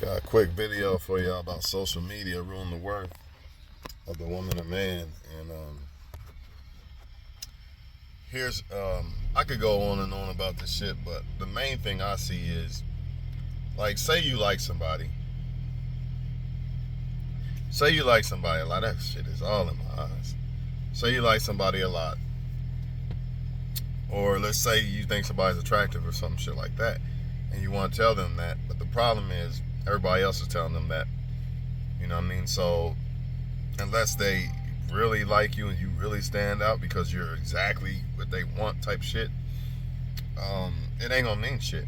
Got a quick video for y'all about social media ruining the worth of the woman or man. And here's I could go on and on about this shit, but the main thing I see is, like, say you like somebody. Say you like somebody a lot. That shit is all in my eyes. Say you like somebody a lot. Or let's say you think somebody's attractive or some shit like that, and you want to tell them that, but the problem is everybody else is telling them that. You know what I mean? So unless they really like you and you really stand out because you're exactly what they want type shit, it ain't gonna mean shit.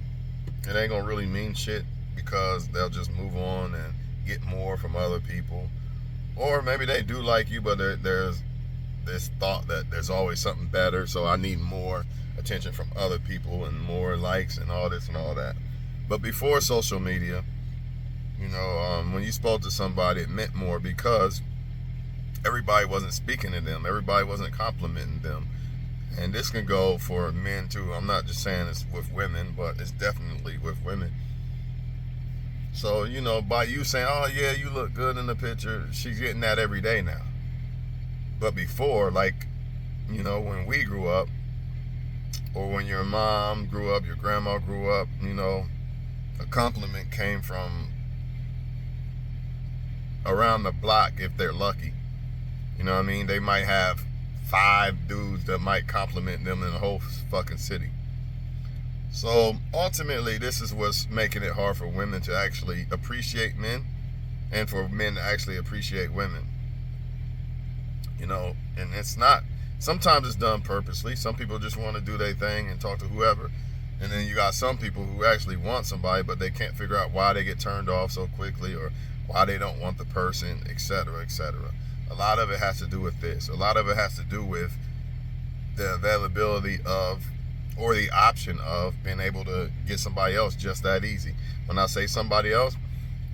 It ain't gonna really mean shit because they'll just move on and get more from other people. Or maybe they do like you, but there's this thought that there's always something better, so I need more attention from other people and more likes and all this and all that. But before social media, when you spoke to somebody, it meant more because everybody wasn't speaking to them. Everybody wasn't complimenting them. And this can go for men too. I'm not just saying it's with women, but it's definitely with women. So, by you saying, oh yeah, you look good in the picture, she's getting that every day now. But before, like, when we grew up, or when your mom grew up, your grandma grew up, a compliment came from around the block if they're lucky. You know what I mean? They might have 5 dudes that might compliment them in the whole fucking city. So ultimately, this is what's making it hard for women to actually appreciate men and for men to actually appreciate women. And it's not, sometimes it's done purposely. Some people just want to do their thing and talk to whoever. And then you got some people who actually want somebody, but they can't figure out why they get turned off so quickly or why they don't want the person, etc., etc. A lot of it has to do with this. A lot of it has to do with the availability of, or the option of, being able to get somebody else just that easy. When I say somebody else,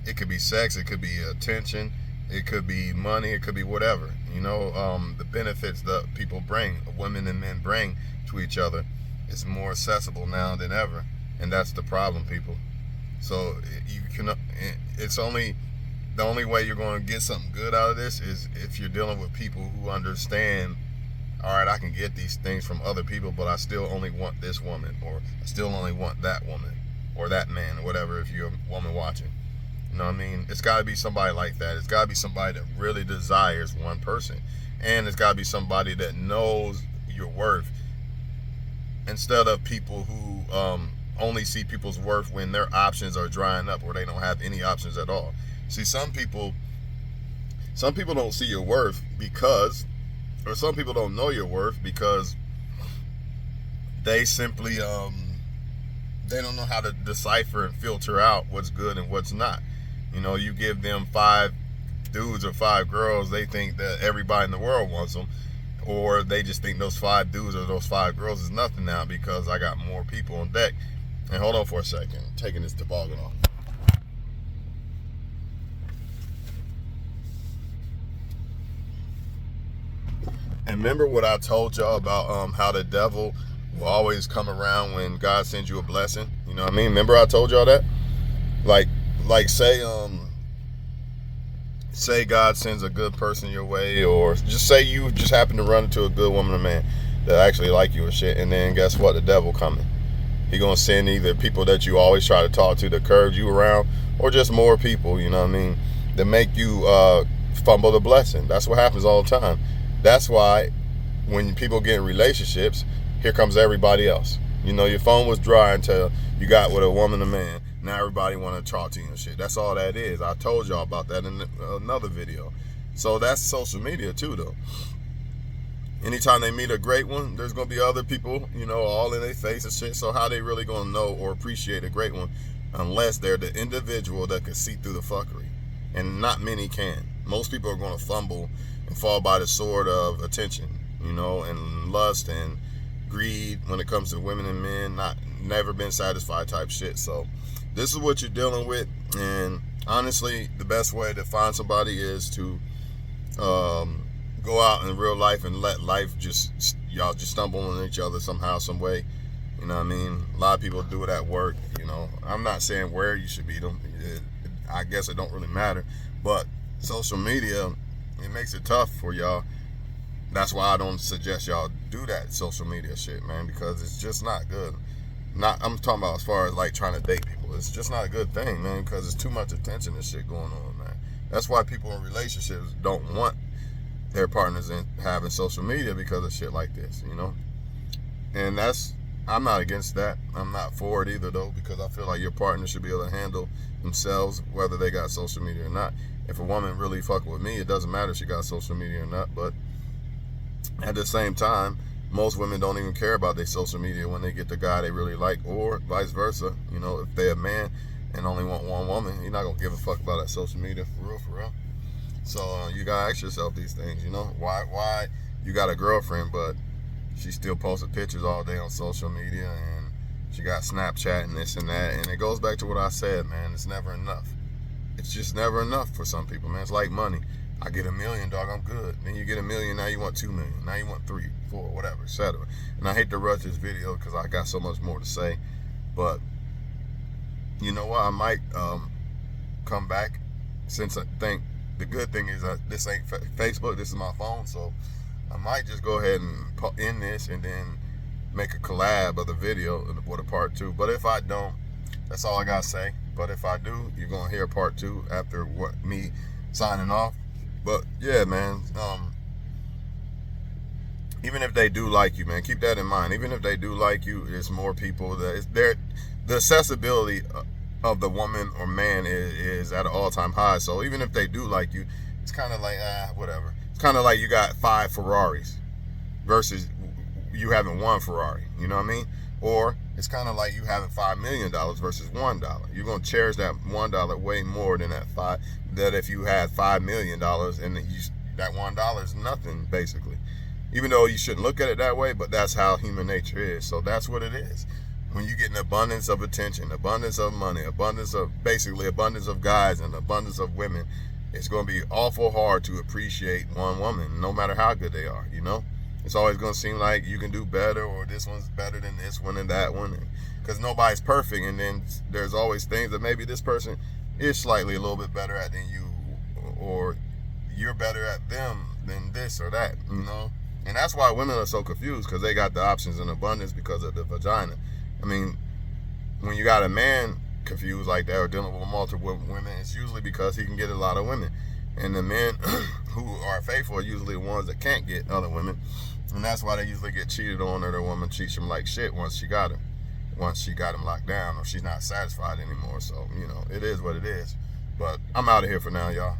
it could be sex, it could be attention, it could be money, it could be whatever. The benefits that people bring, women and men bring to each other, is more accessible now than ever. And that's the problem, people. So it's only, the only way you're going to get something good out of this is if you're dealing with people who understand, all right, I can get these things from other people, but I still only want this woman, or I still only want that woman, or that man, or whatever, if you're a woman watching. You know what I mean? It's got to be somebody like that. It's got to be somebody that really desires one person. And it's got to be somebody that knows your worth, instead of people who only see people's worth when their options are drying up or they don't have any options at all. See, some people don't see your worth because, or some people don't know your worth because they simply they don't know how to decipher and filter out what's good and what's not. You give them 5 dudes or 5 girls, they think that everybody in the world wants them, or they just think those 5 dudes or those 5 girls is nothing now because I got more people on deck. And hold on for a second, I'm taking this toboggan off. And remember what I told y'all about how the devil will always come around when God sends you a blessing? You know what I mean? Remember I told y'all that? Like say God sends a good person your way, or just say you just happen to run into a good woman or man that actually like you and shit, and then guess what? The devil coming. He gonna send either people that you always try to talk to that curve you around, or just more people, you know what I mean, that make you fumble the blessing. That's what happens all the time. That's why when people get in relationships, here comes everybody else. Your phone was dry until you got with a woman or man. Now everybody want to talk to you and shit. That's all that is. I told y'all about that in another video. So that's social media too, though. Anytime they meet a great one, there's going to be other people, all in their face and shit. So how they really going to know or appreciate a great one unless they're the individual that can see through the fuckery? And not many can. Most people are going to fumble and fall by the sword of attention, and lust and greed when it comes to women and men, never been satisfied type shit. So this is what you're dealing with. And honestly, the best way to find somebody is to go out in real life and let life y'all just stumble on each other somehow, some way. You know what I mean? A lot of people do it at work. I'm not saying where you should meet them. I guess it don't really matter. But social media, it makes it tough for y'all. That's why I don't suggest y'all do that social media shit, man, because it's just not good. I'm talking about as far as like trying to date people. It's just not a good thing, man, because it's too much attention and shit going on, man. That's why people in relationships don't want their partners in having social media, because of shit like this, you know. And I'm not against that. I'm not for it either, though, because I feel like your partner should be able to handle themselves whether they got social media or not. If a woman really fucking with me, it doesn't matter if she got social media or not. But at the same time, most women don't even care about their social media when they get the guy they really like, or vice versa. You know, if they're a man and only want one woman, you're not gonna give a fuck about that social media, for real. So you gotta ask yourself these things, you know. Why you got a girlfriend but she still posted pictures all day on social media, and she got Snapchat and this and that. And it goes back to what I said, man. It's never enough. It's just never enough for some people, man. It's like money. I get $1 million, dog, I'm good. Then you get $1 million, now you want 2 million. Now you want 3, 4, whatever, etc. And I hate to rush this video because I got so much more to say. But you know what? I might come back, since I think the good thing is this ain't Facebook. This is my phone, so I might just go ahead and end this and then make a collab of the video with a part 2. But if I don't, that's all I gotta say. But if I do, you're gonna hear part 2 after me signing off. But yeah, man, even if they do like you, man, keep that in mind. Even if they do like you, there's more people that the accessibility of the woman or man is at an all-time high. So even if they do like you, it's kind of like whatever. It's kind of like you got 5 Ferraris versus you having 1 Ferrari. You know what I mean? Or it's kind of like you having $5 million versus $1. You're gonna cherish that $1 way more than that if you had $5 million and that $1 is nothing, basically. Even though you shouldn't look at it that way, but that's how human nature is. So that's what it is. When you get an abundance of attention, abundance of money, abundance of guys and abundance of women, it's going to be awful hard to appreciate one woman, no matter how good they are, you know? It's always going to seem like you can do better, or this one's better than this one and that one, because nobody's perfect. And then there's always things that maybe this person is slightly a little bit better at than you, or you're better at them than this or that, you know? And that's why women are so confused, because they got the options in abundance because of the vagina. I mean, when you got a man confused like that or dealing with multiple women, it's usually because he can get a lot of women. And the men who are faithful are usually the ones that can't get other women. And that's why they usually get cheated on, or their woman treats them like shit once she got him locked down, or she's not satisfied anymore. So, you know, it is what it is. But I'm out of here for now, y'all.